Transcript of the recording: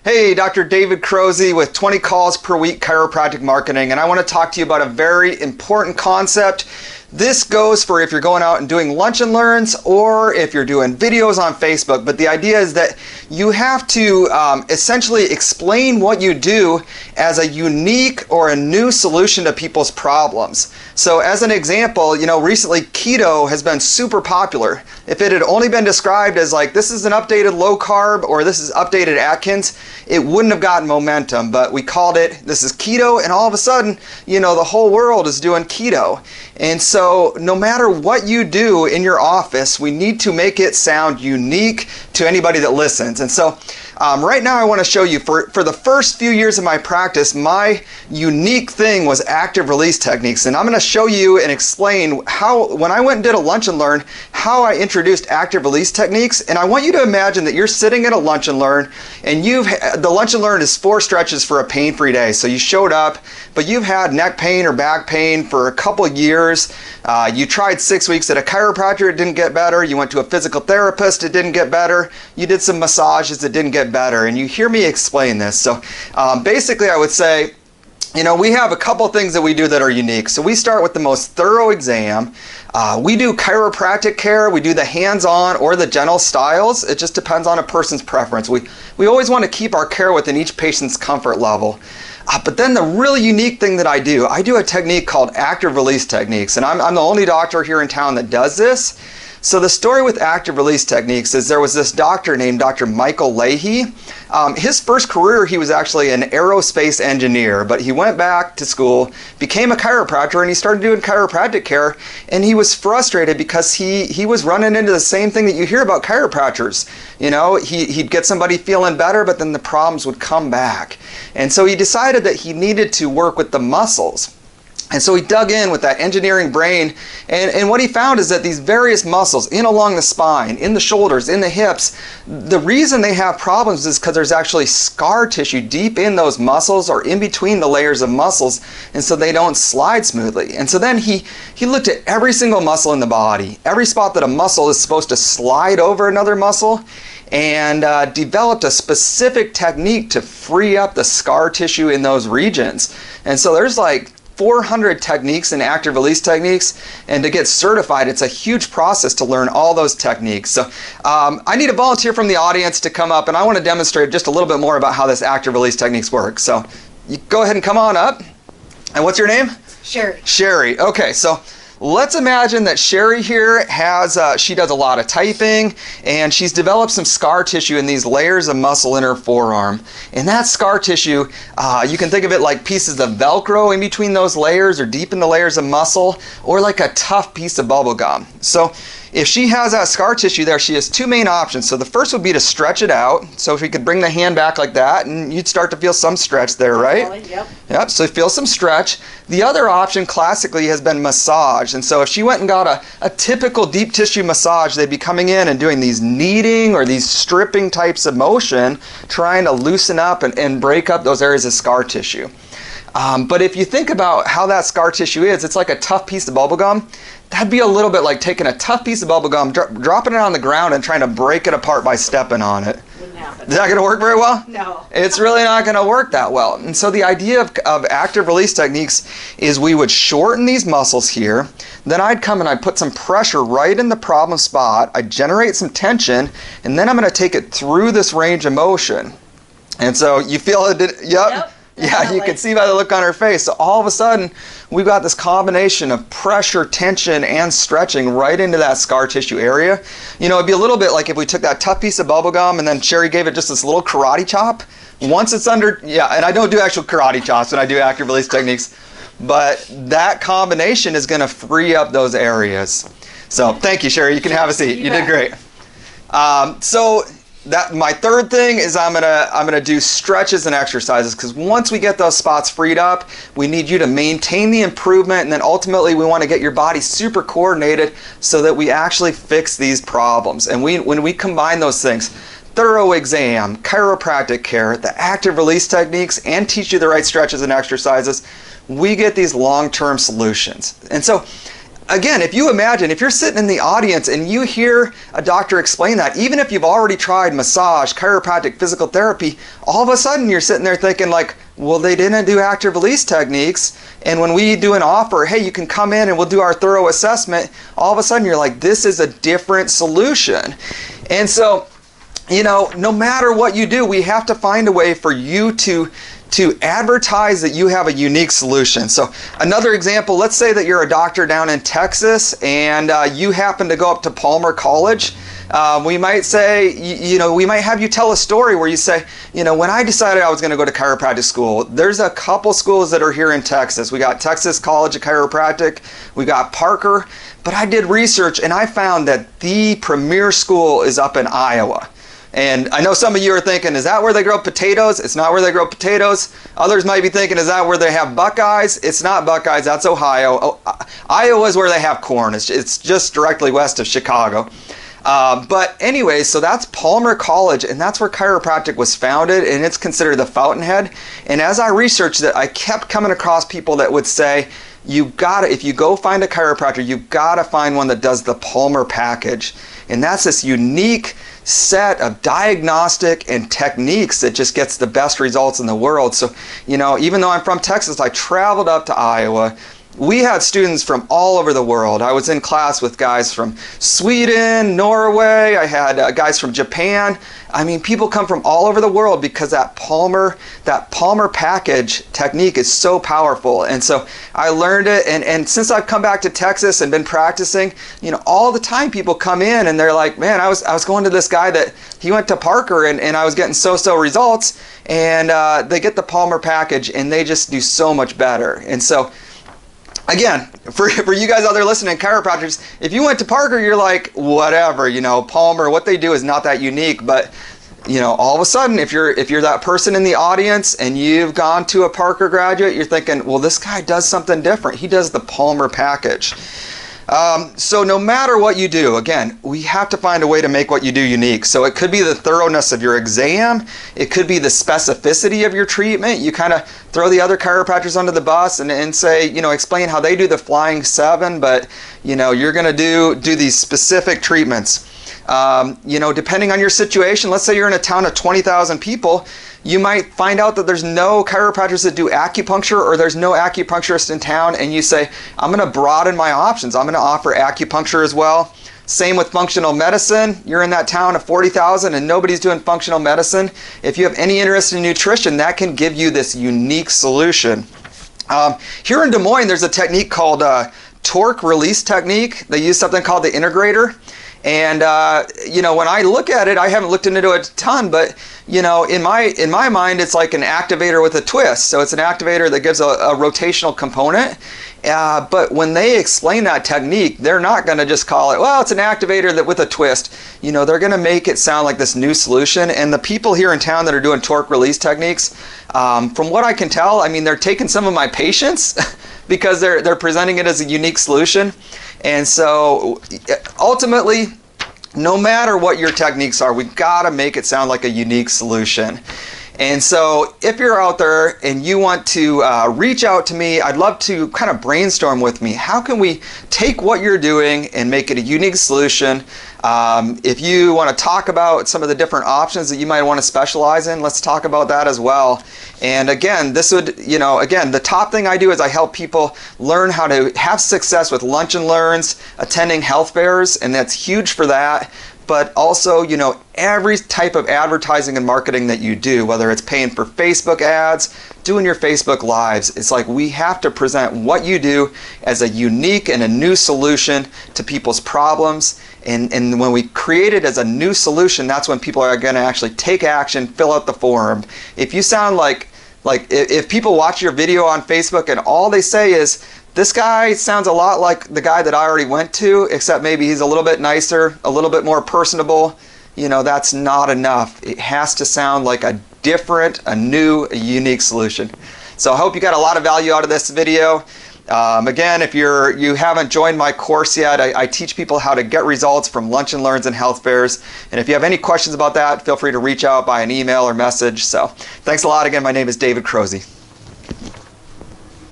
Hey, Dr. David Crozy with 20 Calls Per Week Chiropractic Marketing, and I want to talk to you about a very important concept. This goes for if you're going out and doing lunch and learns or if you're doing videos on Facebook, but the idea is that you have to essentially explain what you do as a unique or a new solution to people's problems. So as an example, recently keto has been super popular. If it had only been described as like, this is an updated low carb or this is updated Atkins, it wouldn't have gotten momentum, but we called it, this is keto, and all of a sudden, the whole world is doing keto. And so no matter what you do in your office, we need to make it sound unique to anybody that listens. And so right now I want to show you, for the first few years of my practice, my unique thing was active release techniques. And I'm going to show you and explain how, when I went and did a lunch and learn, how I introduced active release techniques. And I want you to imagine that you're sitting at a lunch and learn, and the lunch and learn is 4 stretches for a pain-free day. So you showed up, but you've had neck pain or back pain for a couple of years. You tried 6 weeks at a chiropractor, it didn't get better. You went to a physical therapist, it didn't get better. You did some massages, it didn't get better. And you hear me explain this. So basically I would say, we have a couple things that we do that are unique. So we start with the most thorough exam. We do chiropractic care. We do the hands-on or the gentle styles. It just depends on a person's preference. We always want to keep our care within each patient's comfort level. But then the really unique thing that I do a technique called active release techniques. And I'm the only doctor here in town that does this. So the story with active release techniques is there was this doctor named Dr. Michael Leahy. His first career, he was actually an aerospace engineer, but he went back to school, became a chiropractor, and he started doing chiropractic care. And he was frustrated because he was running into the same thing that you hear about chiropractors. He'd get somebody feeling better, but then the problems would come back. And so he decided that he needed to work with the muscles. And so he dug in with that engineering brain, and what he found is that these various muscles in along the spine, in the shoulders, in the hips, the reason they have problems is because there's actually scar tissue deep in those muscles or in between the layers of muscles, and so they don't slide smoothly. And so then he looked at every single muscle in the body, every spot that a muscle is supposed to slide over another muscle, and developed a specific technique to free up the scar tissue in those regions. And so there's like 400 techniques and active release techniques, and to get certified, it's a huge process to learn all those techniques. So I need a volunteer from the audience to come up, and I want to demonstrate just a little bit more about how this active release techniques work. So you go ahead and come on up. And what's your name? Sherry. Sherry. Okay, so let's imagine that Sherry here she does a lot of typing, and she's developed some scar tissue in these layers of muscle in her forearm. And that scar tissue, you can think of it like pieces of Velcro in between those layers or deep in the layers of muscle, or like a tough piece of bubble gum. So if she has that scar tissue there, she has 2 main options. So the first would be to stretch it out. So if we could bring the hand back like that, and you'd start to feel some stretch there, right? Yep, so feel some stretch. The other option classically has been massage. And so if she went and got a typical deep tissue massage, they'd be coming in and doing these kneading or these stripping types of motion, trying to loosen up and break up those areas of scar tissue. But if you think about how that scar tissue is, it's like a tough piece of bubble gum. That'd be a little bit like taking a tough piece of bubble gum, dropping it on the ground and trying to break it apart by stepping on it. Wouldn't happen. Is that going to work very well? No. It's really not going to work that well. And so the idea of active release techniques is we would shorten these muscles here. Then I'd come and I'd put some pressure right in the problem spot. I'd generate some tension, and then I'm going to take it through this range of motion. And so you feel it? Yep. Yeah, you can see by the look on her face. So all of a sudden, we've got this combination of pressure, tension, and stretching right into that scar tissue area. It'd be a little bit like if we took that tough piece of bubble gum and then Sherry gave it just this little karate chop. Once it's under, and I don't do actual karate chops when I do active release techniques, but that combination is going to free up those areas. So thank you, Sherry. You can have a seat. You did great. My third thing is I'm gonna do stretches and exercises, because once we get those spots freed up, we need you to maintain the improvement, and then ultimately we want to get your body super coordinated so that we actually fix these problems. And when we combine those things, thorough exam, chiropractic care, the active release techniques, and teach you the right stretches and exercises, we get these long-term solutions. And so again, if you imagine, if you're sitting in the audience and you hear a doctor explain that, even if you've already tried massage, chiropractic, physical therapy, all of a sudden you're sitting there thinking like, well, they didn't do active release techniques. And when we do an offer, hey, you can come in and we'll do our thorough assessment, all of a sudden you're like, this is a different solution. And so, you know, no matter what you do, we have to find a way for you to advertise that you have a unique solution. So another example, let's say that you're a doctor down in Texas and you happen to go up to Palmer College. We might say, you know, we might have you tell a story where you say, you know, when I decided I was going to go to chiropractic school, there's a couple schools that are here in Texas. We got Texas College of Chiropractic, we got Parker, but I did research and I found that the premier school is up in Iowa. And I know some of you are thinking, is that where they grow potatoes? It's not where they grow potatoes. Others might be thinking, is that where they have Buckeyes? It's not Buckeyes, that's Ohio. Oh, Iowa is where they have corn. It's just directly west of Chicago. But anyway, so that's Palmer College, and that's where chiropractic was founded, and it's considered the fountainhead. And as I researched it, I kept coming across people that would say, if you go find a chiropractor, you gotta find one that does the Palmer package. And that's this unique set of diagnostic and techniques that just gets the best results in the world. So, you know, even though I'm from Texas, I traveled up to Iowa. We had students from all over the world. I was in class with guys from Sweden, Norway. I had guys from Japan. I mean, people come from all over the world because that Palmer package technique is so powerful. And so I learned it. And since I've come back to Texas and been practicing, you know, all the time people come in and they're like, man, I was going to this guy that he went to Parker and I was getting so-so results. And they get the Palmer package and they just do so much better. And so, again, for you guys out there listening, chiropractors, if you went to Parker, you're like, whatever, you know, Palmer, what they do is not that unique. But, you know, all of a sudden, if you're that person in the audience and you've gone to a Parker graduate, you're thinking, well, this guy does something different. He does the Palmer package. So no matter what you do, again, we have to find a way to make what you do unique. So it could be the thoroughness of your exam. It could be the specificity of your treatment. You kind of throw the other chiropractors under the bus and say, you know, explain how they do the flying 7, but, you know, you're going to do these specific treatments. You know, depending on your situation, let's say you're in a town of 20,000 people, you might find out that there's no chiropractors that do acupuncture, or there's no acupuncturist in town, and you say, I'm going to broaden my options. I'm going to offer acupuncture as well. Same with functional medicine. You're in that town of 40,000 and nobody's doing functional medicine. If you have any interest in nutrition, that can give you this unique solution. Here in Des Moines, there's a technique called torque release technique. They use something called the integrator. And you know, when I look at it, I haven't looked into it a ton, but you know, in my mind, it's like an activator with a twist. So it's an activator that gives a rotational component. But when they explain that technique, they're not going to just call it, well, it's an activator that with a twist. You know, they're going to make it sound like this new solution. And the people here in town that are doing torque release techniques, from what I can tell, I mean, they're taking some of my patients because they're presenting it as a unique solution. And so ultimately, no matter what your techniques are, we've got to make it sound like a unique solution. And so if you're out there and you want to reach out to me, I'd love to kind of brainstorm with me. How can we take what you're doing and make it a unique solution? If you want to talk about some of the different options that you might want to specialize in, let's talk about that as well. And again, this would, you know, again, the top thing I do is I help people learn how to have success with lunch and learns, attending health fairs, and that's huge for that. But also, you know, every type of advertising and marketing that you do, whether it's paying for Facebook ads, doing your Facebook lives, it's like we have to present what you do as a unique and a new solution to people's problems. And when we create it as a new solution, that's when people are going to actually take action, fill out the form. If you sound like if people watch your video on Facebook and all they say is, this guy sounds a lot like the guy that I already went to, except maybe he's a little bit nicer, a little bit more personable, you know, that's not enough. It has to sound like a different, a new, a unique solution. So I hope you got a lot of value out of this video. Again, if you haven't joined my course yet, I teach people how to get results from lunch and learns and health fairs. And if you have any questions about that, feel free to reach out by an email or message. So thanks a lot again. My name is David Crozy.